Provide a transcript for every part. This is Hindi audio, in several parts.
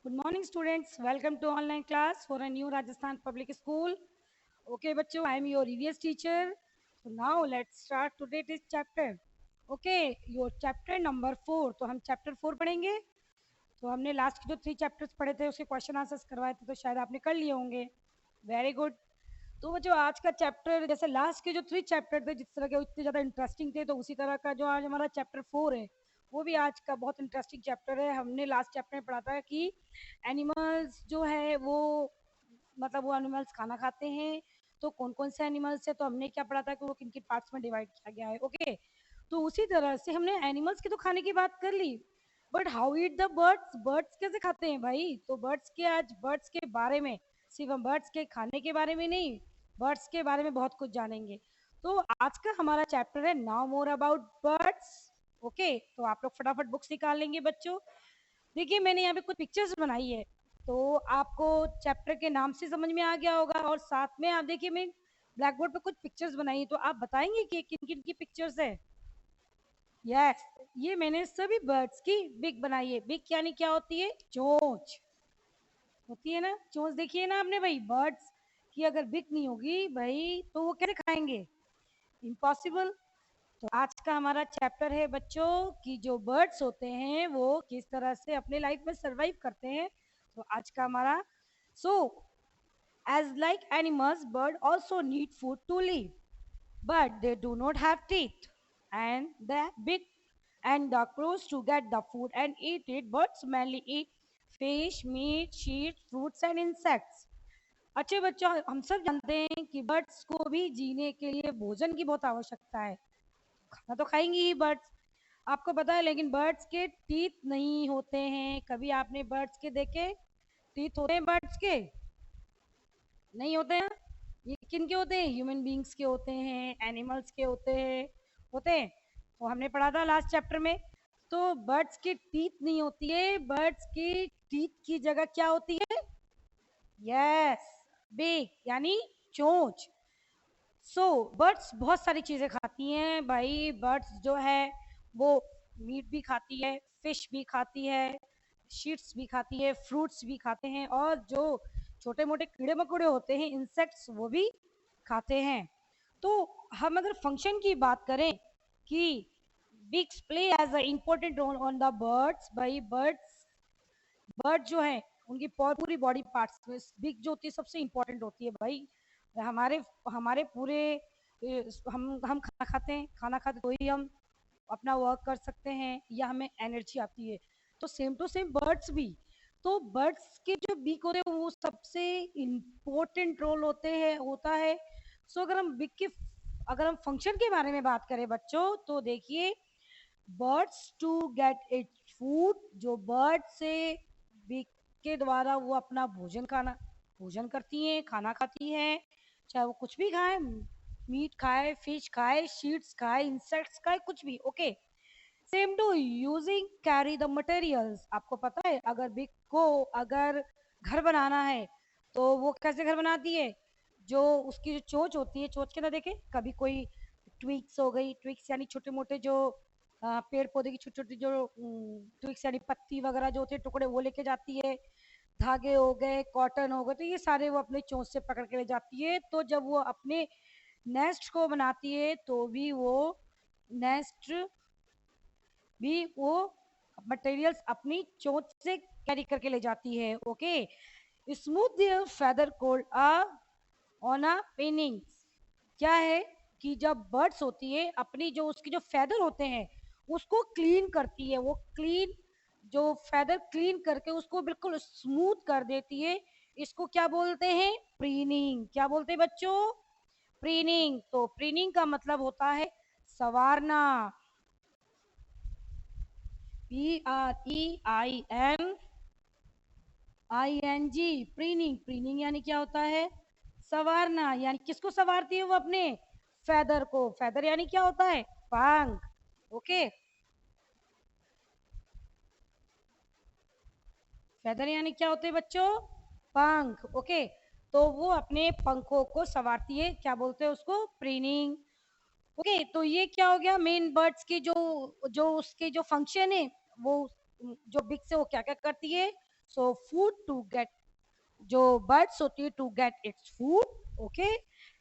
Good morning, students. Welcome to online class for a new Rajasthan Public School. Okay, बच्चों, I am your EVS teacher. So now let's start today's chapter. Okay, your chapter number 4. तो हम chapter 4 पढ़ेंगे. तो हमने लास्ट के जो 3 चैप्टर्स पढ़े थे उसके क्वेश्चन आंसर्स करवाए थे, तो शायद आपने कर लिए होंगे. Very good. तो वो जो आज का चैप्टर, जैसे लास्ट के जो 3 चैप्टर थे जिस तरह के इतने ज़्यादा इंटरेस्टिंग थे, तो उसी तरह का जो आज हमारा चैप्टर 4 है वो भी आज का बहुत इंटरेस्टिंग चैप्टर है. हमने लास्ट चैप्टर में पढ़ा था कि एनिमल्स जो है वो मतलब वो एनिमल्स खाना खाते हैं. तो कौन कौन से एनिमल्स है, तो हमने क्या पढ़ा था कि वो किन किन पार्ट्स में डिवाइड किया गया है. ओके, तो उसी तरह से हमने एनिमल्स की तो खाने की बात कर ली, but how eat the birds, birds कैसे खाते हैं भाई. तो बर्ड्स के आज बर्ड्स के बारे में, सिर्फ हम बर्ड्स के खाने के बारे में नहीं, बर्ड्स के बारे में बहुत कुछ जानेंगे. तो आज का हमारा चैप्टर है now more about birds. Okay, तो आप लोग फटाफट बुक्स निकाल लेंगे बच्चों. देखिए, मैंने यहाँ पे कुछ पिक्चर्स बनाई है, तो आपको चैप्टर के नाम से समझ में आ गया होगा, और साथ में आप देखिए मैं ब्लैक बोर्ड पे कुछ पिक्चर्स बनाई है, तो आप बताएंगे कि किन किन की पिक्चर्स है. यस, ये मैंने सभी बर्ड्स की बिग बनाई है. बिग यानी क्या होती है, चोंच होती है ना. चोंच देखिए ना आपने भाई, बर्ड्स की अगर बिग नहीं होगी भाई तो वो कैसे खाएंगे, इम्पॉसिबल. तो आज का हमारा चैप्टर है बच्चों कि जो बर्ड्स होते हैं वो किस तरह से अपने लाइफ में सरवाइव करते हैं. तो आज का हमारा, so as like animals bird also need food to live, but they do not have teeth and the big and the crows to get the food and eat it. Birds mainly eat fish, meat, seeds, fruits and insects. अच्छे बच्चों, हम सब जानते हैं कि बर्ड्स को भी जीने के लिए भोजन की बहुत आवश्यकता है. खाना तो खाएंगी ही बर्ड्स, आपको पता है, लेकिन बर्ड्स के टीथ नहीं होते हैं. कभी आपने बर्ड्स के देखे टीथ होते हैं बर्ड्स के? नहीं होते हैं. ये किन के होते हैं, ह्यूमन बींग्स के होते हैं, एनिमल्स के होते हैं. तो हमने पढ़ा था लास्ट चैप्टर में. तो बर्ड्स की टीथ नहीं होती है, बर्ड्स की टीथ की जगह क्या होती है, यस, बीक यानी चोंच. सो बर्ड्स बहुत सारी चीज़ें खाती हैं भाई. बर्ड्स जो है वो मीट भी खाती है, फिश भी खाती है, शीट्स भी खाती है, फ्रूट्स भी खाते हैं, और जो छोटे मोटे कीड़े मकोड़े होते हैं, इंसेक्ट्स, वो भी खाते हैं. तो हम अगर फंक्शन की बात करें कि beaks play as a important role on the birds, भाई बर्ड जो है उनकी पूरी बॉडी पार्ट्स में बिग जो होती है सबसे इम्पोर्टेंट होती है भाई. हमारे हमारे पूरे हम खाना खाते तो ही हम अपना वर्क कर सकते हैं या हमें एनर्जी आती है. तो सेम टू सेम बर्ड्स भी. तो बर्ड्स के जो बीक होते हैं वो सबसे इम्पोर्टेंट रोल होता है. सो अगर हम फंक्शन के बारे में बात करें बच्चों, तो देखिए, birds to get it food, जो बर्ड से बीक के द्वारा वो अपना भोजन करती हैं, खाना खाती हैं, चाहे वो कुछ भी खाए, मीट खाए, फिश खाए, शीट्स खाए, इंसेक्ट्स खाए, कुछ भी. Okay, same to using carry the materials. आपको पता है, अगर घर बनाना है तो वो कैसे घर बनाती है, जो उसकी जो चोंच होती है, चोंच के अंदर देखे कभी कोई ट्विक्स हो गई, ट्विक्स यानी छोटे मोटे जो पेड़ पौधे की छोटी छोटी जो ट्विक्स यानी पत्ती वगैरह जो होते हैं टुकड़े, वो लेके जाती है. धागे हो गए, कॉटन हो गए, तो ये सारे वो अपने चोंच से पकड़ के ले जाती है. तो जब वो अपने नेस्ट को बनाती है तो भी वो नेस्ट भी वो मटेरियल्स अपनी चोंच से कैरी करके ले जाती है. Okay, smooth their feather called on a preening. क्या है कि जब बर्ड्स होती है अपनी जो उसकी जो फेदर होते हैं उसको क्लीन करती है, वो क्लीन जो फेदर क्लीन करके उसको बिल्कुल स्मूथ कर देती है. इसको क्या बोलते हैं, प्रीनिंग. क्या बोलते हैं बच्चों, प्रीनिंग. तो प्रीनिंग का मतलब होता है सवारना. PREINING, preening. प्रीनिंग यानी क्या होता है, सवारना. यानी किसको सवारती है वो, अपने फेदर को. फेदर यानी क्या होता है, पंख. ओके, फेदर यानी क्या होते हैं बच्चों, पंख. ओके, तो वो अपने पंखों को सवारती है, क्या बोलते हैं उसको, प्रीनिंग. ओके, तो ये क्या हो गया, मेन बर्ड्स की जो जो उसके जो फंक्शन है, वो जो बिग से वो क्या क्या करती है, सो फूड टू गेट, जो बर्ड्स होती है to get its food, okay.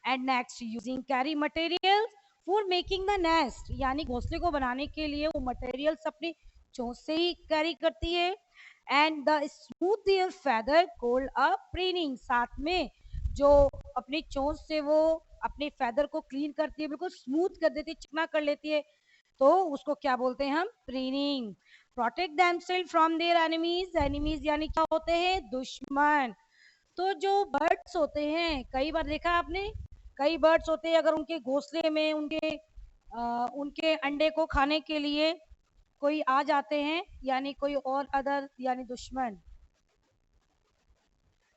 And next using carry material for making the nest, यानी घोंसले को बनाने के लिए वो मटेरियल्स अपनी चोंच से ही कैरी करती है। And the smooth their feather called a preening, साथ में जो अपनी चोंच से वो अपने फेदर को क्लीन करती है, बिल्कुल स्मूथ कर देती है, चिकना कर लेती है, तो उसको क्या बोलते हैं हम, preening. Protect themselves from their enemies, enemies यानी क्या होते हैं, दुश्मन। तो जो बर्ड्स होते हैं, कई बार देखा आपने, कई बर्ड्स होते हैं अगर उनके घोंसले में उनके अंडे को खाने के लिए कोई आ जाते हैं, यानी कोई और अदर यानी दुश्मन,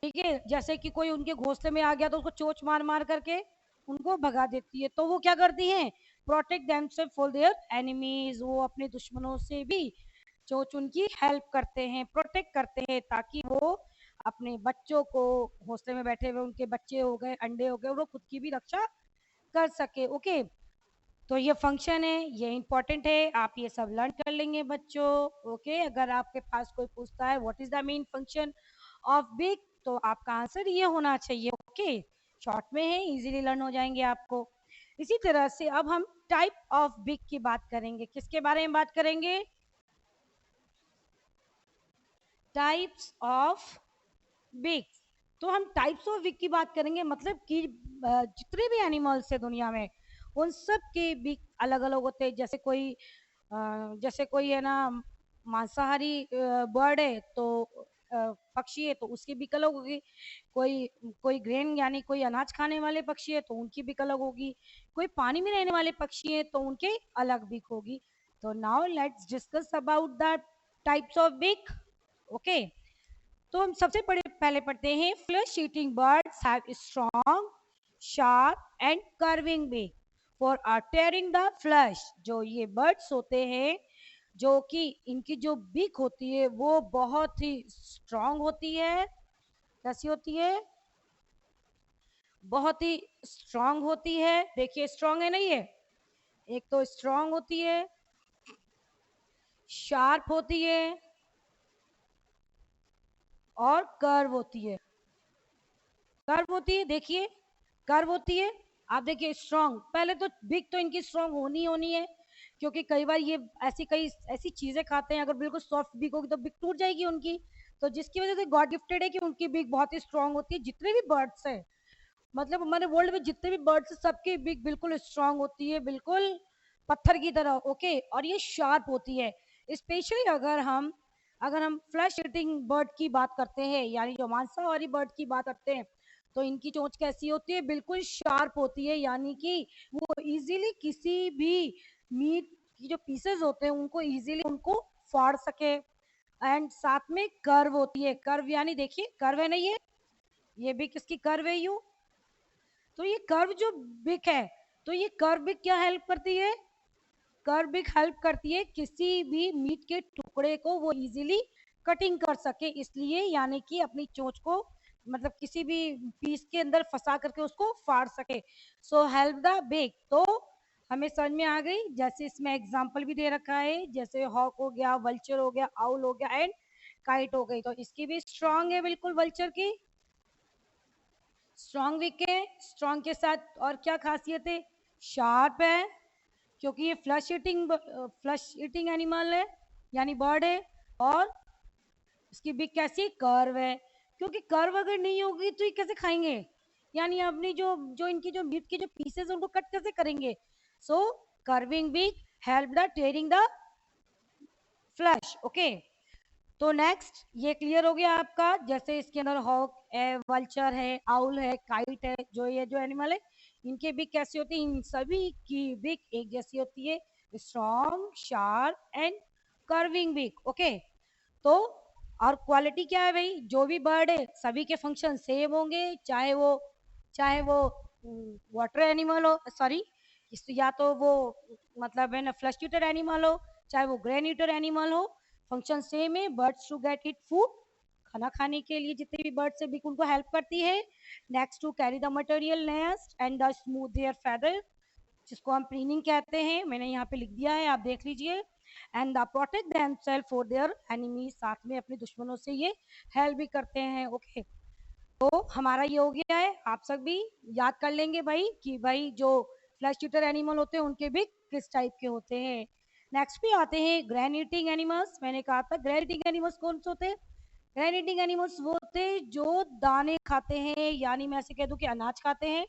ठीक है, जैसे कि कोई उनके घोंसले में आ गया तो उसको चोंच मार मार करके उनको भगा देती है, तो वो क्या करती हैं, protect themselves for their enemies, वो अपने दुश्मनों से भी चोंच उनकी हेल्प करते हैं, प्रोटेक्ट करते हैं, ताकि वो अपने बच्चों को, घोंसले में बैठे हुए उनके बच्चे हो गए, अंडे हो गए, वो खुद की भी रक्षा कर सके, ओके। तो ये फंक्शन है, ये इंपॉर्टेंट है, आप ये सब लर्न कर लेंगे बच्चों, ओके। अगर आपके पास कोई पूछता है what is the main function of big, तो आपका आंसर ये होना चाहिए, ओके। शॉर्ट में है, इजीली लर्न हो जाएंगे आपको। इसी तरह से अब हम टाइप ऑफ बिग की बात करेंगे, किसके बारे में बात करेंगे, टाइप्स ऑफ बिग। तो हम टाइप्स ऑफ बिग की बात करेंगे, मतलब कि जितने भी एनिमल्स है दुनिया में, उन सब के बिग अलग अलग होते हैं। जैसे कोई है ना मांसाहारी बर्ड है, तो पक्षी है, तो उसकी बिक अलग होगी। कोई कोई ग्रेन यानी कोई अनाज खाने वाले पक्षी है, तो उनकी बिक अलग होगी। कोई पानी में रहने वाले पक्षी है, तो उनके अलग बिक होगी। तो now let's discuss about the types of बिक, ओके। तो हम सबसे पहले पढ़ते हैं, flesh eating birds have strong sharp and curving बिक फॉर टेयरिंग द फ्लैश। जो ये बर्ड्स होते हैं, जो कि इनकी जो बिक होती है वो बहुत ही स्ट्रॉन्ग होती है, कैसी होती है, बहुत ही स्ट्रॉन्ग होती है। देखिए स्ट्रॉन्ग है ना ये, एक तो स्ट्रॉन्ग होती है, शार्प होती है और कर्व होती है। कर्व होती है, देखिए कर्व होती है। आप देखिए स्ट्रॉन्ग, पहले तो बिग तो इनकी स्ट्रॉन्ग होनी है, क्योंकि कई बार ये कई ऐसी चीजें खाते हैं, अगर बिल्कुल सॉफ्ट बिग होगी तो बिग टूट जाएगी उनकी। तो जिसकी वजह से गॉड गिफ्टेड है कि उनकी बिग बहुत ही स्ट्रॉन्ग होती है। जितने भी बर्ड्स है, मतलब हमारे वर्ल्ड में जितने भी बर्ड्स है, सबकी बिग बिल्कुल स्ट्रॉन्ग होती है, बिल्कुल पत्थर की तरह, ओके। और ये शार्प होती है, स्पेशली अगर हम फ्लैश ईटिंग बर्ड की बात करते हैं, यानी जो मांसाहारी बर्ड की बात करते हैं, तो इनकी चोंच कैसी होती है, बिल्कुल शार्प होती है, यानी कि वो इजीली किसी भी मीट की जो पीसेस होते हैं उनको इजीली उनको फाड़ सके। एंड साथ में कर्व होती है, कर्व यानी देखिए कर्व है ना ये भी किसकी कर्व है, यू। तो ये कर्व जो बिक है, तो ये कर्व बिक क्या हेल्प करती है, कर्व बिक हेल्प करती है किसी भी मीट के टुकड़े को वो इजीली कटिंग कर सके, इसलिए यानी कि अपनी चोंच को मतलब किसी भी पीस के अंदर फंसा करके उसको फाड़ सके। सो हेल्प द बिग, तो हमें समझ में आ गई। जैसे इसमें एग्जांपल भी दे रखा है, जैसे हॉक हो गया, वल्चर हो गया, आउल हो गया एंड काइट हो गई, तो इसकी भी स्ट्रांग है बिल्कुल, वल्चर की स्ट्रांग विक है। स्ट्रांग के साथ और क्या खासियत है, शार्प है, क्योंकि ये फ्लश ईटिंग एनिमल है, यानी बर्ड है। और इसकी बिक कैसी कर्व है, क्योंकि कर्व अगर नहीं होगी तो ये कैसे खाएंगे, यानी अपनी जो जो इनकी जो मीट के जो पीसेस है उनको कट कैसे करेंगे। So curving beak help the tearing the flesh, okay. तो नेक्स्ट ये क्लियर हो गया आपका, जैसे इसके अंदर हॉक है, वल्चर है, आउल है, काइट है, जो ये जो एनिमल है इनके बिक कैसी होती है, इन सभी की बिक एक जैसी होती है, स्ट्रॉन्ग शार्प एंड कर्विंग बिक, ओके। तो और क्वालिटी क्या है भाई, जो भी बर्ड है सभी के फंक्शन सेम होंगे, चाहे वो वाटर एनिमल हो, सॉरी, या तो वो मतलब है ना फ्लैश ईटर एनिमल हो, चाहे वो ग्रेन ईटर एनिमल हो, फंक्शन सेम है। Birds to get it food, खाना खाने के लिए जितने भी बर्ड्स है बिक उनको हेल्प करती है। Next to carry the material nest and the smooth their feather, जिसको हम प्रीनिंग कहते हैं, मैंने यहाँ पे लिख दिया है, आप देख लीजिए। And the protect themselves for their enemy, साथ में अपने दुश्मनों से ये हेल्प भी करते हैं। ओके तो हमारा ये हो गया है। आप सब भी याद कर लेंगे भाई कि भाई जो फ्लैश ईटर एनिमल होते हैं उनके भी किस टाइप के होते हैं। नेक्स्ट पे आते हैं ग्रैन ईटिंग एनिमल्स। मैंने कहा था ग्रैन ईटिंग एनिमल्स कौन से होते हैं? ग्रैन ईटिंग एनिमल्स वो होते हैं जो दाने खाते हैं, यानी मैं ऐसे कह दूं कि अनाज खाते हैं,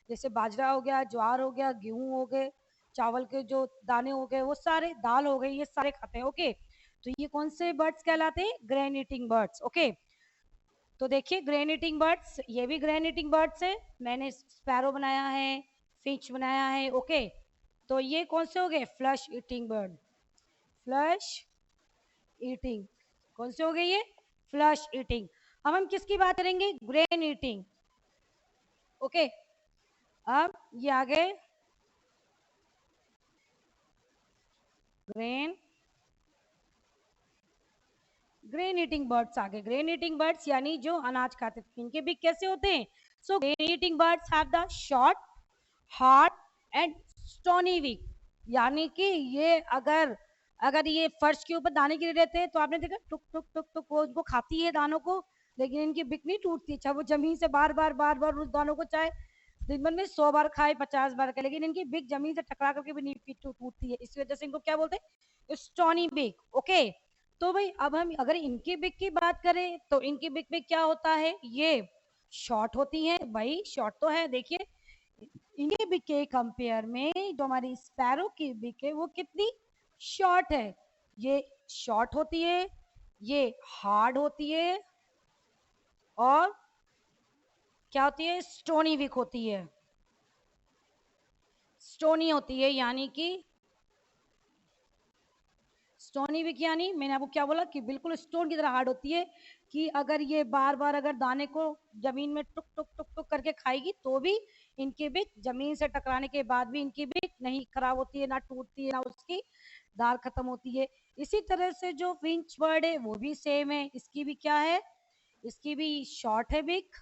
जैसे बाजरा हो गया, ज्वार हो गया, गेहूं हो गए, चावल के जो दाने हो गए, वो सारे दाल हो गई, ये सारे खाते हैं। ओके तो ये कौन से बर्ड्स कहलाते हैं? Gran eating birds. ओके तो देखिए ग्रेन ईटिंग बर्ड्स, ये भी ग्रेन ईटिंग बर्ड्स है। मैंने स्पैरो बनाया है, फिंच बनाया है। ओके तो ये कौन से हो गए? Flush eating bird. Flush eating कौन से हो गए ये? Flush eating. अब हम किसकी बात करेंगे? Grain eating. ओके अब ये आ गए ग्रेन ग्रेन ईटिंग बर्ड्स आ गए। ग्रेन ईटिंग बर्ड्स यानी जो अनाज खाते थे। इनके भी कैसे होते हैं? So grain eating birds have the short hard and stony beak, यानी कि ये अगर अगर ये फर्श के ऊपर दाने गिरे रहते हैं तो आपने देखा टुक टुक टुक टुक वो उनको खाती है दानों को, लेकिन इनकी बिक नहीं टूटती। चाहे वो जमीन से बार बार उस दानों को चाहे दिन भर में 100 बार खाए, 50 बार खाए, लेकिन इनकी बिक जमीन से टकरा करके भी नहीं टूटती है। इस वजह से इनको क्या बोलते हैं? स्टोनी बिक। ओके तो भाई अब हम अगर इनकी बिक की बात करें तो इनकी बिक में क्या होता है? ये शॉर्ट होती है भाई, शॉर्ट तो है। देखिए इनके बिक के कंपेयर में जो हमारी स्पैरो की बिक है वो कितनी शॉर्ट है। ये शॉर्ट होती है, ये हार्ड होती है, और क्या होती है? स्टोनी विक होती है। स्टोनी होती है यानी कि स्टोनी विक यानी मैंने आपको क्या बोला कि बिल्कुल स्टोन की तरह हार्ड होती है, कि अगर ये बार बार अगर दाने को जमीन में टुक टुक टुक टुक करके खाएगी तो भी इनकी बिक जमीन से टकराने के बाद भी इनकी बिक नहीं खराब होती है, ना टूटती है, ना उसकी दाल खत्म होती है। इसी तरह से जो फिंच बर्ड है वो भी सेम है। इसकी भी क्या है? इसकी भी शॉर्ट है बिक,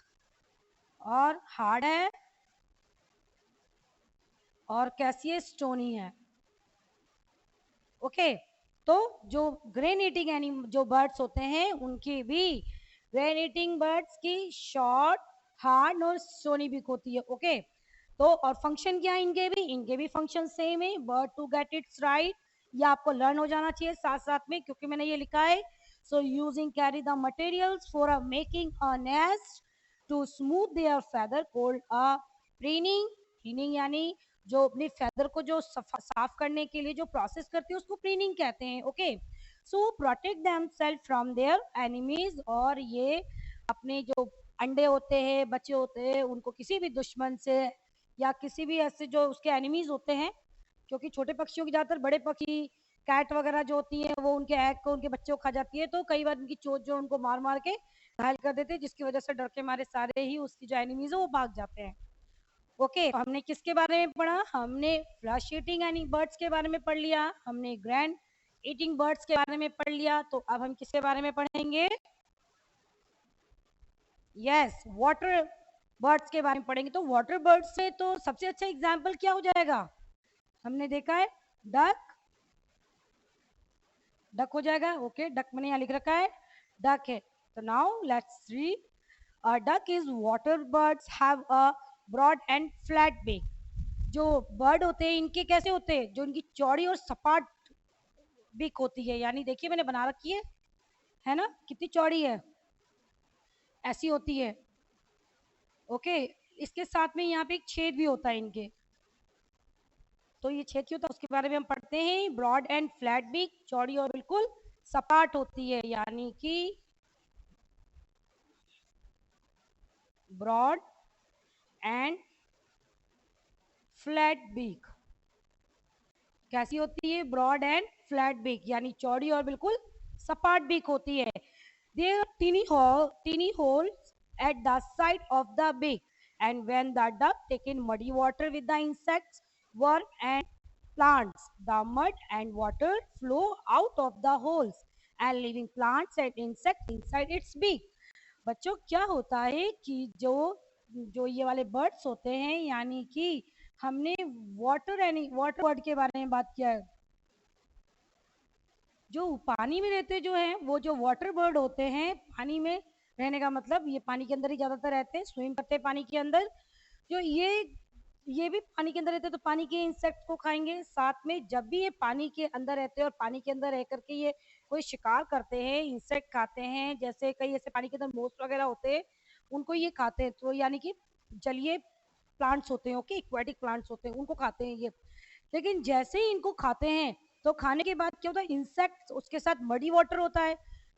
और हार्ड है, और कैसी है? स्टोनी है। ओके तो जो ग्रेन ईटिंग एनिम जो बर्ड्स होते हैं उनकी भी ग्रेन ईटिंग बर्ड्स की शॉर्ट हार्ड और स्टोनी बिक होती है। ओके तो और फंक्शन क्या है इनके भी फंक्शन सेम है। Bird to get its right, ये आपको लर्न हो जाना चाहिए साथ साथ में, क्योंकि मैंने ये लिखा है। So using carry the materials for a making a nest to smooth their feather called a preening. Preening यानी जो अपने फेदर को जो साफ करने के लिए जो प्रोसेस करते हैं उसको प्रीनिंग कहते हैं। Okay so protect themselves from their enemies, और ये अपने जो अंडे होते हैं, बच्चे होते हैं, उनको किसी भी दुश्मन से या किसी भी ऐसे जो उसके एनिमीज होते हैं, क्योंकि छोटे पक्षियों की ज्यादातर बड़े पक्षी कैट वगैरह जो होती है वो उनके एग को, उनके बच्चों को खा जाती है, तो कई बार उनकी चोट जो उनको मार मार के घायल कर देते हैं, जिसकी वजह से डर के मारे सारे ही उसकी जो एनिमीज है वो भाग जाते हैं। ओके तो हमने किसके बारे में पढ़ा? हमने फ्लश ईटिंग यानी बर्ड्स के बारे में पढ़ लिया, हमने ग्रैंड ईटिंग बर्ड्स के बारे में पढ़ लिया। तो अब हम किसके बारे में पढ़ेंगे? यस वाटर बर्ड्स के बारे में पढ़ेंगे। तो वाटर बर्ड्स से तो सबसे अच्छा एग्जाम्पल क्या हो जाएगा? हमने देखा है डक, डक हो जाएगा। ओके डक मैंने यहाँ लिख रखा है, डक है। तो now let's read. A duck is water birds have a broad and flat beak. जो बर्ड होते हैं इनके कैसे होते हैं? जो इनकी चौड़ी और सपाट बिक होती है, यानी देखिए मैंने बना रखी है ना, कितनी चौड़ी है, ऐसी होती है। ओके इसके साथ में यहाँ पे एक छेद भी होता है इनके। तो ये छेद क्यों होता है उसके बारे में हम पढ़ते हैं। ब्रॉड एंड फ्लैट बिक, चौड़ी और बिल्कुल सपाट होती है, यानी कि ब्रॉड एंड फ्लैट बिक। कैसी होती है? ब्रॉड एंड फ्लैट बिक, यानी चौड़ी और बिल्कुल सपाट बिक होती है। Their teeny holes at the side of the beak, and when the duck take in muddy water with the insects, worm and plants, the mud and water flow out of the holes and leaving plants and insects inside its beak. बच्चों क्या होता है कि जो जो ये वाले बर्ड्स होते हैं, यानी कि हमने वाटर बर्ड के बारे में बात किया है। जो पानी में रहते जो हैं वो जो वाटर बर्ड होते हैं, पानी में रहने का मतलब ये पानी के अंदर ही ज्यादातर रहते हैं, स्विम करते हैं पानी के अंदर। जो ये भी पानी के अंदर रहते हैं तो पानी के इंसेक्ट को खाएंगे। साथ में जब भी ये पानी के अंदर रहते हैं और पानी के अंदर रह करके ये कोई शिकार करते हैं, इंसेक्ट खाते हैं, जैसे कई ऐसे पानी के अंदर मोस वगैरह होते हैं, उनको ये खाते हैं। तो यानी कि जलीय प्लांट्स होते हैं, ओके, एक्वाटिक प्लांट्स होते हैं, उनको खाते हैं ये। लेकिन जैसे ही इनको खाते हैं तो खाने के बाद क्या होता है, इंसेक्ट उसके साथ मडी वाटर होता है,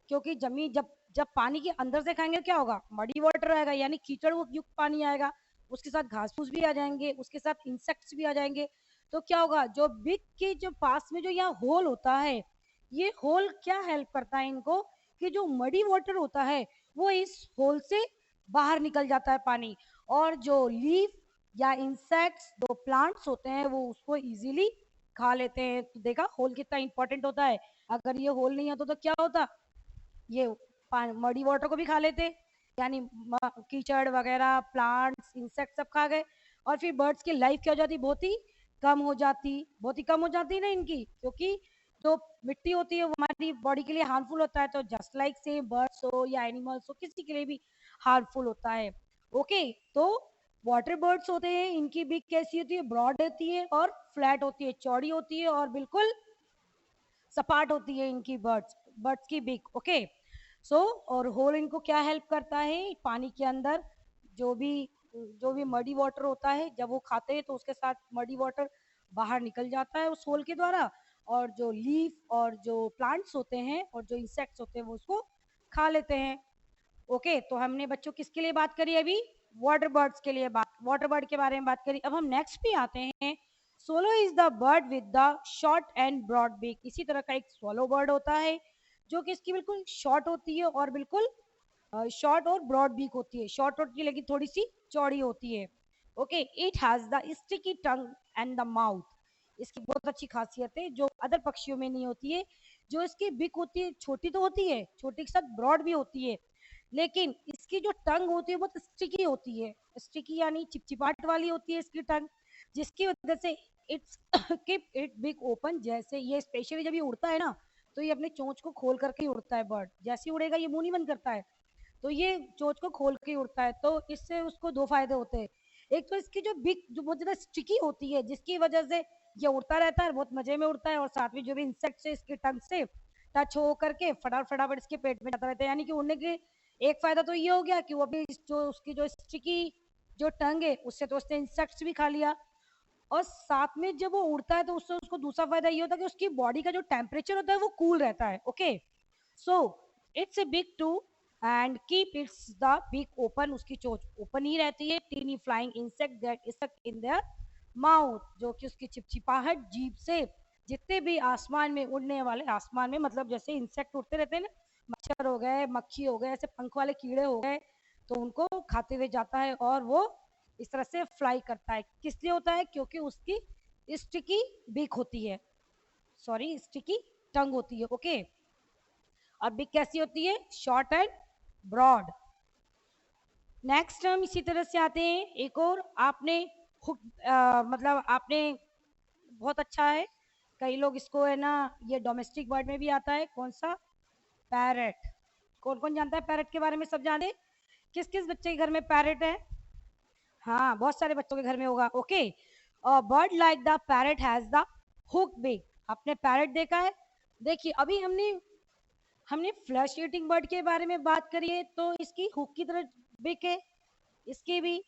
क्योंकि जमीन जब जब पानी के अंदर से खाएंगे क्या होगा, मडी वाटर आएगा, यानी कीचड़ युक्त पानी आएगा, उसके साथ घास फूस भी आ जाएंगे, उसके साथ इंसेक्ट्स भी आ जाएंगे। तो क्या होगा, जो बिग के जो पास में जो यहाँ होल होता है, ये होल क्या हेल्प करता है इनको, कि जो मडी वाटर होता है वो इस होल से बाहर निकल जाता है पानी, और जो लीफ या इंसेक्ट्स जो प्लांट्स होते हैं वो उसको इजीली खा लेते हैं। तो देखा होल कितना इंपॉर्टेंट होता है, अगर ये होल नहीं होता तो क्या होता, ये मडी वाटर को भी खा लेते, यानी कीचड़ वगैरह प्लांट्स इंसेक्ट सब खा गए, और फिर बर्ड्स की लाइफ क्या हो जाती, बहुत ही कम हो जाती, बहुत ही कम हो जाती ना इनकी, क्योंकि जो मिट्टी होती है वो हमारी बॉडी के लिए हार्मफुल होता है। तो जस्ट लाइक से बर्ड्स हो या एनिमल्स हो, किसी के लिए भी हार्मफुल होता है। ओके, तो वाटर बर्ड्स होते हैं, इनकी बीक कैसी होती है, ब्रॉड होती है और फ्लैट होती है, चौड़ी होती है और बिल्कुल सपाट होती है इनकी बर्ड्स बर्ड्स की बीक। ओके, सो और होल इनको क्या हेल्प करता है, पानी के अंदर जो भी जो भी मडी वाटर होता है, जब वो खाते हैं तो उसके साथ मडी वाटर बाहर निकल जाता है उस होल के द्वारा, और जो लीफ और जो प्लांट्स होते हैं और जो इंसेक्ट्स होते हैं वो उसको खा लेते हैं। ओके, तो हमने बच्चों किसके लिए बात करी अभी, वाटर बर्ड्स के लिए बात, वाटर बर्ड के बारे में बात करी। अब हम नेक्स्ट पे आते हैं। Swallow is the bird with the short and broad beak. इसी तरह का एक सोलो बर्ड होता है जो कि इसकी बिल्कुल शॉर्ट होती है और बिल्कुल शॉर्ट और ब्रॉड बीक होती है, शॉर्ट होती है लेकिन थोड़ी सी चौड़ी होती है। Okay, it has the sticky tongue and the mouth. इसकी बहुत अच्छी खासियत है जो अदर पक्षियों में नहीं होती है। जो इसकी बिक होती है छोटी तो होती है, छोटी के साथ ब्रॉड भी होती है, लेकिन इसकी जो टंग होती है बहुत स्टिकी होती है, स्टिकी यानी चिपचिपाहट वाली होती है इसकी टंग, जिसकी वजह से it's keep it big open. जैसे ये स्पेशली जब ये उड़ता है ना, तो ये अपने चोंच को खोल करके ही उड़ता है, बर्ड जैसे ही उड़ेगा ये मुंह नहीं बंद करता है, तो ये चोंच को खोल के ही उड़ता है। तो इससे उसको दो फायदे होते हैं, एक तो इसकी जो बिग जो बहुत ज्यादा स्टिकी होती है जिसकी वजह से ये उड़ता रहता है, बहुत मजे में उड़ता है, और साथ में जो भी इंसेक्ट है इसकी टंग से टच हो करके फटाफट फटाफट इसके पेट में जाता रहता है, यानी कि उड़ने के एक फायदा तो ये हो गया कि वो अपनी जो उसकी जो स्टिकी जो टंग है उससे तो उसने इंसेक्ट्स भी खा लिया, और साथ में जब वो उड़ता है तो उससे उसको दूसरा फायदा ये होता है कि उसकी बॉडी का जो टेम्परेचर होता है वो कूल रहता है। Okay, so it's a beak to and keep its the beak open. उसकी चोंच ओपन ही रहती है। Tiny flying insect that stuck in their mouth, जो कि उसकी चिपचिपाहट जीभ से जितने भी आसमान में उड़ने वाले, आसमान में मतलब जैसे इंसेक्ट उड़ते रहते हैं ना, मच्छर हो गए, मक्खी हो गए, ऐसे पंख वाले कीड़े हो गए, तो उनको खाते हुए जाता है और वो इस तरह से फ्लाई करता है। किस लिए होता है, क्योंकि उसकी स्टिकी बीक होती है, सॉरी स्टिकी टंग होती है। ओके, और बीक कैसी होती है, शॉर्ट एंड ब्रॉड। नेक्स्ट हम इसी तरह से आते हैं एक और, आपने हुक मतलब आपने बहुत अच्छा है, कई लोग इसको है ना, ये डोमेस्टिक बर्ड में भी आता है, कौन सा, पैरट। कौन कौन जानता है पैरट के बारे में, सब जाने, किस किस बच्चे के घर में पैरट है, हाँ बहुत सारे बच्चों के घर में होगा। Okay, bird like the parrot has the hook big. आपने पैरट देखा है, देखिए अभी हमने हमने फ्लैश ईटिंग बर्ड के बारे में बात करी है तो इसकी हुक की तरह बिग है इसकी भी,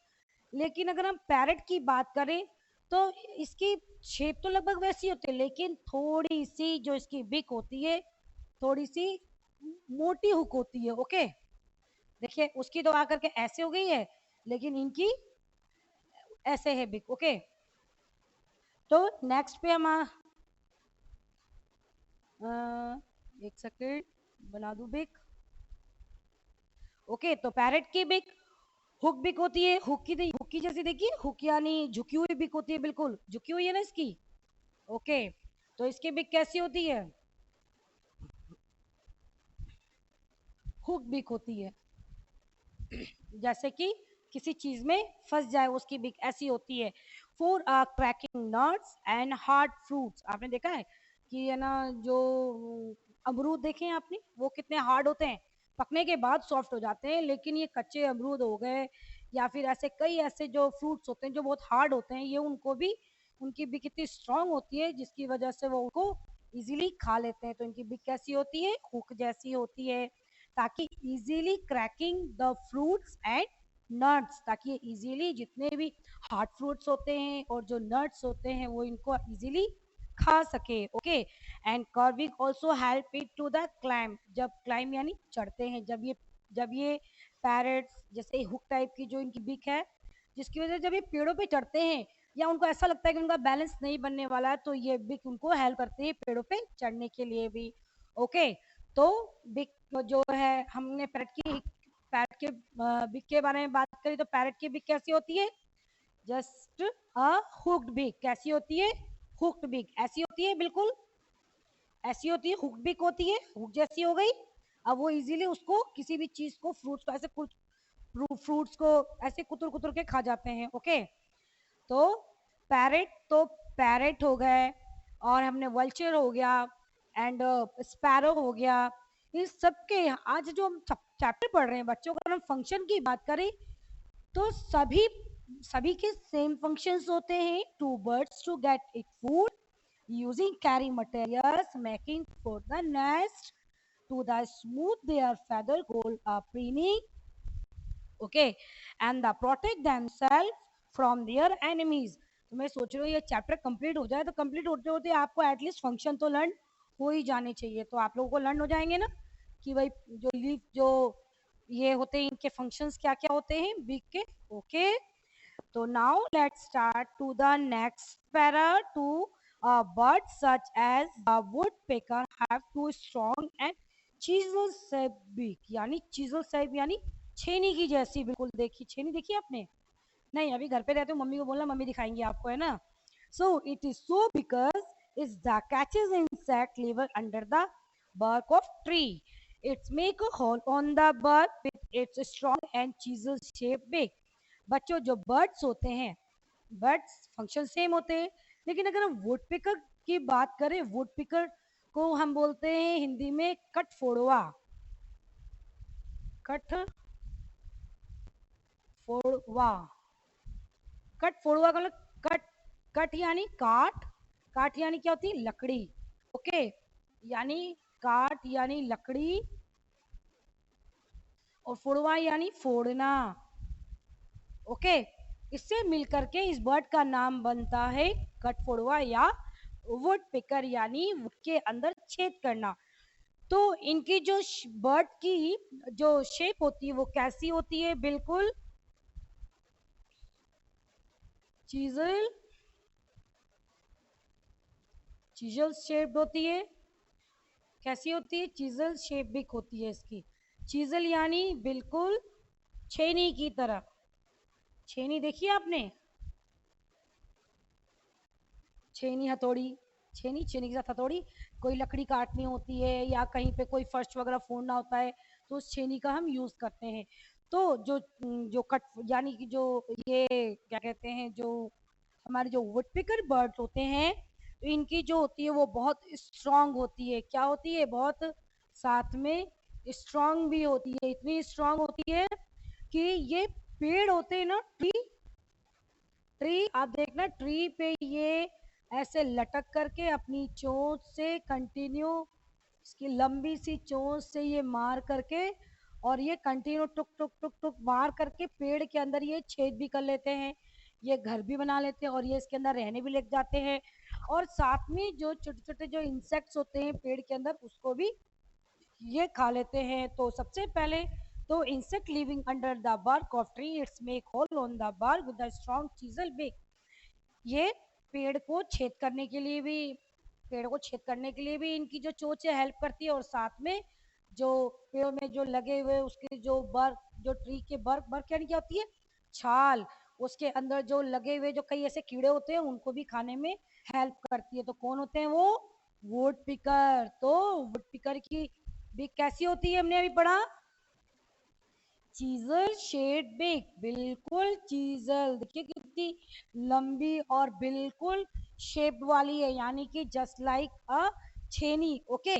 लेकिन अगर हम पैरट की बात करें तो इसकी शेप तो लगभग वैसी होती है, लेकिन थोड़ी सी जो इसकी बिक होती है थोड़ी सी मोटी हुक होती है। ओके, देखिए उसकी तो आकर के ऐसे हो गई है, लेकिन इनकी ऐसे है बिक। ओके, तो नेक्स्ट पे हम एक सेकेंड बना दू बिक। ओके, तो पैरट की बिक हुक बिक होती है, हुक की जैसे देखिए, हुक यानी झुकी हुई बिक होती है, बिल्कुल झुकी हुई है ना इसकी। ओके, तो इसकी बिक कैसी होती है, हुक बिक होती है, जैसे कि किसी चीज में फंस जाए उसकी बिक ऐसी होती है। For cracking nuts and hard fruits, आपने देखा है कि है ना, जो अमरूद देखे हैं आपने, वो कितने हार्ड होते हैं, पकने के बाद सॉफ्ट हो जाते हैं, लेकिन ये कच्चे अमरूद हो गए या फिर ऐसे कई ऐसे जो फ्रूट्स होते हैं जो बहुत हार्ड होते हैं, ये उनको भी उनकी बिक कितनी स्ट्रांग होती है जिसकी वजह से वो उनको इजीली खा लेते हैं। तो इनकी बिक कैसी होती है, हुक जैसी होती है, ताकि easily cracking the fruits and nuts, ताकि ये इजीली जितने भी हार्ड फ्रूट्स होते हैं और जो नट्स होते हैं वो इनको इजीली खा सके। Okay, and curving also help it to the climb, जब क्लाइम यानी चढ़ते हैं, जब ये पैरट्स जैसे हुक टाइप की जो इनकी बिक है, जिसकी वजह से जब ये पेड़ों पे चढ़ते हैं या उनको ऐसा लगता है कि उनका बैलेंस नहीं बनने वाला है, तो ये बिक उनको हेल्प करती है पेड़ों पे चढ़ने के लिए भी। ओके, तो बिक जो है, हमने पैरट के बिक के बारे में बात करी, तो पैरट की बिक कैसी होती है, जस्ट अ हुक्ड बिक। कैसी होती है, हुक्ड बिक ऐसी होती है, बिल्कुल ऐसी होती है, हुक बिक होती है, हुक जैसी हो गई। अब वो इजीली उसको किसी भी चीज को, फ्रूट्स को ऐसे फ्रूट्स को ऐसे कुतर कुतर के खा जाते हैं। ओके, तो तो पैरेट हो गए, और हमने वल्चर हो गया, एंड स्पैरो हो गया। इस सब के आज जो हम चैप्टर पढ़ रहे हैं बच्चों, अगर हम फंक्शन की बात करें तो सभी सभी के सेम फंक्शंस होते हैं। To birds to get it food using carry materials making for the nest to the smooth their feather goal preening, okay, and the protect themselves from their enemies। तो मैं सोच रही हूँ ये चैप्टर कंप्लीट हो जाए, तो कंप्लीट होते होते आपको एटलीस्ट फंक्शन तो लर्न हो ही जाने चाहिए। तो आप लोगों को लर्न हो जाएंगे ना कि भाई जो लीफ जो ये होते हैं इनके फंक्शंस क्या क्या होते हैं बीक के। Okay, so now let's start to the next para. To birds such as the woodpecker have two strong and chisel shaped beak, यानी chisel shape यानी छेनी की जैसी, बिल्कुल देखी छेनी देखी आपने, नहीं अभी घर पे रहते हो मम्मी को बोलना, मम्मी दिखाएंगी आपको, है ना। So it is so because it's the catches insect liver under the bark of tree. It's make a hole on the bark with its strong and chisel shaped beak। बच्चों जो बर्ड्स होते हैं, बर्ड्स फंक्शन सेम होते हैं, लेकिन अगर हम वुड पिकर की बात करें, वुड पिकर को हम बोलते हैं हिंदी में कट फोड़वा, कट फोड़वा, कट फोड़वा का मतलब कट, कट यानी काट, काट यानी क्या होती है, लकड़ी। ओके, यानी काट यानी लकड़ी, और फोड़वा यानी फोड़ना। ओके, इससे मिलकर के इस बर्ड का नाम बनता है कटफोड़वा या वुड पिकर, यानी वुड के अंदर छेद करना। तो इनकी जो बर्ड की जो शेप होती है वो कैसी होती है, बिल्कुल चीजल, चीजल शेप होती है। कैसी होती है, चीजल शेप बिक होती है इसकी। चीजल यानी बिल्कुल छेनी की तरह, छेनी देखी आपने, छेनी हथौड़ी, छेनी, छेनी के साथ हथौड़ी, कोई लकड़ी काटनी होती है या कहीं पे कोई फर्श वगैरह फोड़ना होता है, तो उस छेनी का हम यूज करते हैं। तो जो जो कट यानी कि जो ये क्या कहते हैं, जो हमारे जो वुडपिकर बर्ड्स होते हैं, तो इनकी जो होती है वो बहुत स्ट्रांग होती है। क्या होती है, बहुत साथ में स्ट्रांग भी होती है, इतनी स्ट्रांग होती है कि ये पेड़ होते हैं ना, ट्री, ट्री आप देखना, ट्री पे ये ऐसे लटक करके अपनी चोंच से कंटिन्यू, इसकी लंबी सी चोंच से ये मार करके, और ये कंटिन्यू टुक टुक टुक टुक मार करके पेड़ के अंदर ये छेद भी कर लेते हैं, ये घर भी बना लेते हैं और ये इसके अंदर रहने भी लग जाते हैं। और साथ में जो छोटे छोटे जो इंसेक्ट्स होते हैं पेड़ के अंदर उसको भी ये खा लेते हैं। तो सबसे पहले तो insect living under the bark of tree, its make hole on the bark with the strong chisel beak। ये पेड़ को छेद करने के लिए भी, पेड़ को छेद करने के लिए भी इनकी जो चोंच है हेल्प करती है, और साथ में जो पेड़ में जो लगे हुए उसके जो बर्क, जो ट्री के बर्क, बर्क यानी क्या होती है, छाल, उसके अंदर जो लगे हुए जो कई ऐसे कीड़े होते हैं उनको भी खाने में हेल्प करती है। तो कौन होते हैं वो, वुड पिकर। तो वुड पिकर की भी कैसी होती है, हमने अभी पढ़ा, चीजल शेड बिग, बिल्कुल चीजल, देखिए कितनी लंबी और बिल्कुल शेप वाली है, यानी कि जस्ट लाइक अ छेनी। ओके,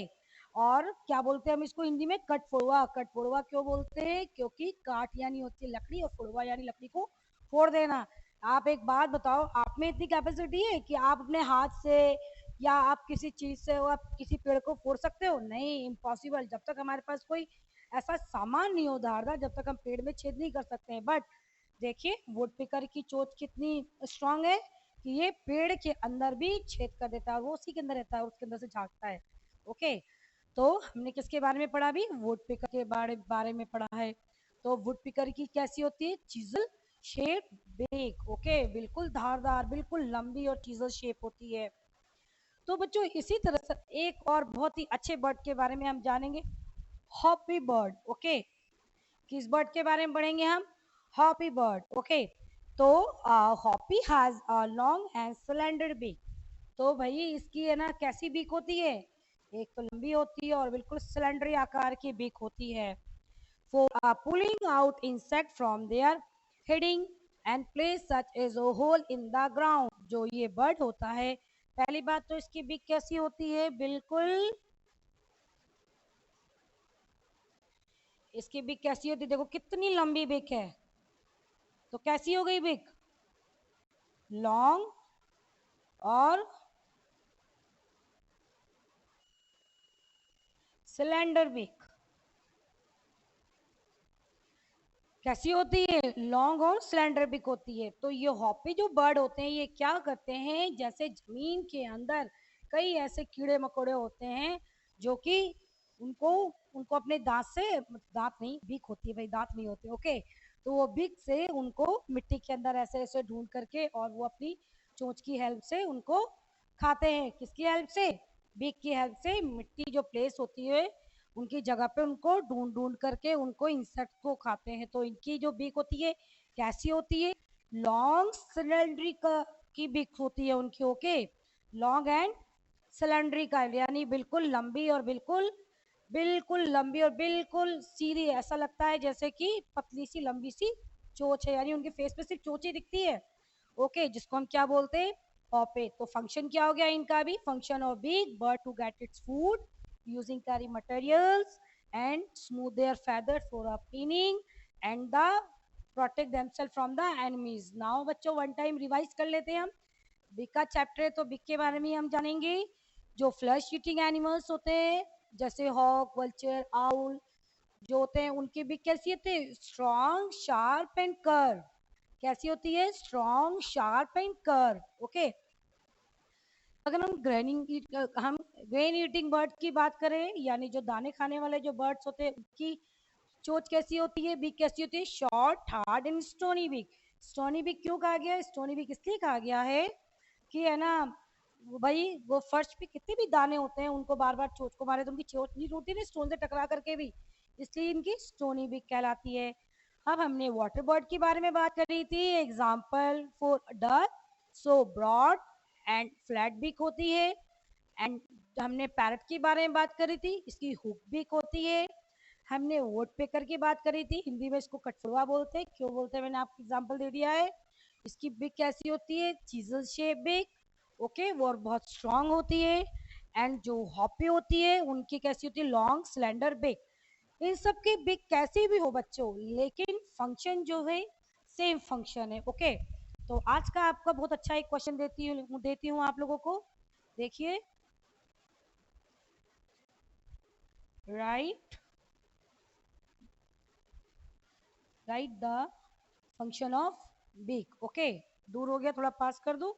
और क्या बोलते हैं हम इसको हिंदी में, कटफोड़वा। कटफोड़वा क्यों बोलते हैं? क्योंकि काट यानी होती है लकड़ी और फोड़वा यानी लकड़ी को फोड़ देना। आप एक बात बताओ, आप में इतनी कैपेसिटी है कि आप अपने हाथ से या आप किसी चीज से आप किसी पेड़ को फोड़ सकते हो? नहीं, इम्पॉसिबल। जब तक हमारे पास कोई ऐसा सामान नहीं हो धारदार, जब तक हम पेड़ में छेद नहीं कर सकते हैं। बट देखिए वुड पिकर की चोंच कितनी स्ट्रांग है कि ये पेड़ के अंदर भी छेद कर देता है, और वो उसी के अंदर रहता है और उसके अंदर से झांकता है। ओके, तो हमने किसके बारे में पढ़ा? अभी वुड पिकर के बारे में पढ़ा है। तो वुड पिकर की कैसी होती है? Chisel shape bake. ओके, बिल्कुल धारदार, बिल्कुल लंबी और चीजल शेप होती है। तो बच्चों इसी तरह से एक और बहुत ही अच्छे बर्ड के बारे में हम जानेंगे, हॉपी बर्ड। ओके, किस बर्ड के बारे में पढ़ेंगे हम? Hoopoe bird. ओके, तो hoopoe has a long and cylinder beak. तो भाई इसकी है ना कैसी बीक होती है? एक तो लंबी होती है और बिल्कुल सिलेंडरी आकार की बीक होती है। For pulling out insect from their hiding and place such as a hole in the ground. जो ये बर्ड होता है, पहली बात तो इसकी बीक कैसी होती है? बिल्कुल, इसकी बीक कैसी होती है? देखो कितनी लंबी बीक है। तो कैसी हो गई बीक? लॉन्ग और सिलेंडर बीक। कैसी होती है? लॉन्ग और सिलेंडर बिक होती है। तो ये हॉपी जो बर्ड होते हैं, ये क्या करते हैं, जैसे जमीन के अंदर कई ऐसे कीड़े मकोड़े होते हैं जो कि उनको उनको अपने दांत से, दांत नहीं, बीक होती है भाई, दांत नहीं होते। ओके, तो वो बीक से उनको मिट्टी के अंदर ऐसे ऐसे ढूंढ करके और वो अपनी चोंच की हेल्प से उनको खाते हैं। किसकी हेल्प से? बीक की हेल्प से। मिट्टी जो प्लेस होती है उनकी जगह पे उनको ढूंढ ढूंढ करके उनको इंसेक्ट को खाते हैं। तो इनकी जो बीक होती है कैसी होती है? लॉन्ग सिलेंड्री की बीक होती है उनकी। ओके, लॉन्ग एंड सिलेंड्री का यानी बिल्कुल लंबी और बिल्कुल बिल्कुल लंबी और बिल्कुल सीधी, ऐसा लगता है जैसे कि पतली सी लंबी सी चोंच है, यानी उनके फेस पे सिर्फ चोंच ही दिखती है। ओके, जिसको हम क्या बोलते हैं? ऑपे। तो फंक्शन क्या हो गया इनका भी? Function of beak bird to get its food using curry materials and smooth their feathers for a cleaning and the protect themselves from the enemies. Now बच्चों वन टाइम रिवाइज कर लेते हैं हम। बिग का चैप्टर है तो बिग के बारे में हम जानेंगे। जो फ्लैश ईटिंग एनिमल्स होते हैं जैसे हॉक, वल्चर, आउल जो होते हैं, उनकी बिग कैसी होती है? Strong, sharp and curve. कैसी होती है? Strong, sharp and curve. Okay, अगर हम ग्रेन ईटिंग बर्ड की बात करें, यानी जो दाने खाने वाले जो बर्ड्स होते हैं, उनकी चोंच कैसी होती है? बीक कैसी होती है? Short, hard and stony beak. Stony beak क्यों कहा गया है? स्टोनी बीक इसलिए कहा गया है कि है ना भाई वो फर्श पे कितने भी दाने होते हैं उनको बार बार चोंच को मारे तो उनकी चोंच नहीं टूटती ना स्टोन से टकरा करके भी, इसलिए इनकी स्टोनी बीक कहलाती है। अब हमने वाटर बर्ड के बारे में बात करी थी। Example for duck, so broad and flat beak होती है। एंड हमने पैरट के बारे में बात करी थी, इसकी हुक बीक होती है। हमने वुड पेकर की बात करी थी, हिंदी में इसको कठफोड़वा बोलते हैं। क्यों बोलते हैं मैंने आपको एग्जांपल दे दिया है। इसकी बिक कैसी होती है? चीजल शेप बिक। ओके, वो और बहुत स्ट्रांग होती है। एंड जो हॉपी होती है उनकी कैसी होती है? लॉन्ग सिलेंडर बिक। इन सब की बिक कैसी भी हो बच्चों, लेकिन फंक्शन जो है सेम फंक्शन है। ओके, तो आज का आपका बहुत अच्छा एक क्वेश्चन देती हूँ आप लोगों को। देखिए, write write the function of beak. Okay, दूर हो गया, थोड़ा पास कर दो।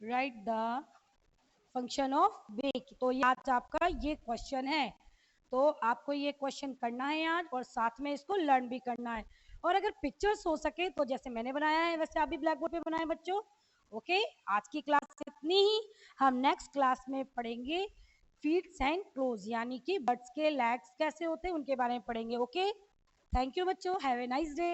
Write the function of beak. तो ये आज आपका ये क्वेश्चन है। तो आपको ये क्वेश्चन करना है आज, और साथ में इसको लर्न भी करना है। और अगर पिक्चर्स हो सके तो जैसे मैंने बनाया है वैसे आप भी ब्लैक बोर्ड पे बनाए बच्चों। ओके, आज की क्लास इतनी ही। हम नेक्स्ट क्लास में पढ़ेंगे फीट्स एंड क्लोज, यानी कि बर्ड्स के लेग्स कैसे होते हैं उनके बारे में पढ़ेंगे। ओके, थैंक यू बच्चों, हैव ए नाइस डे।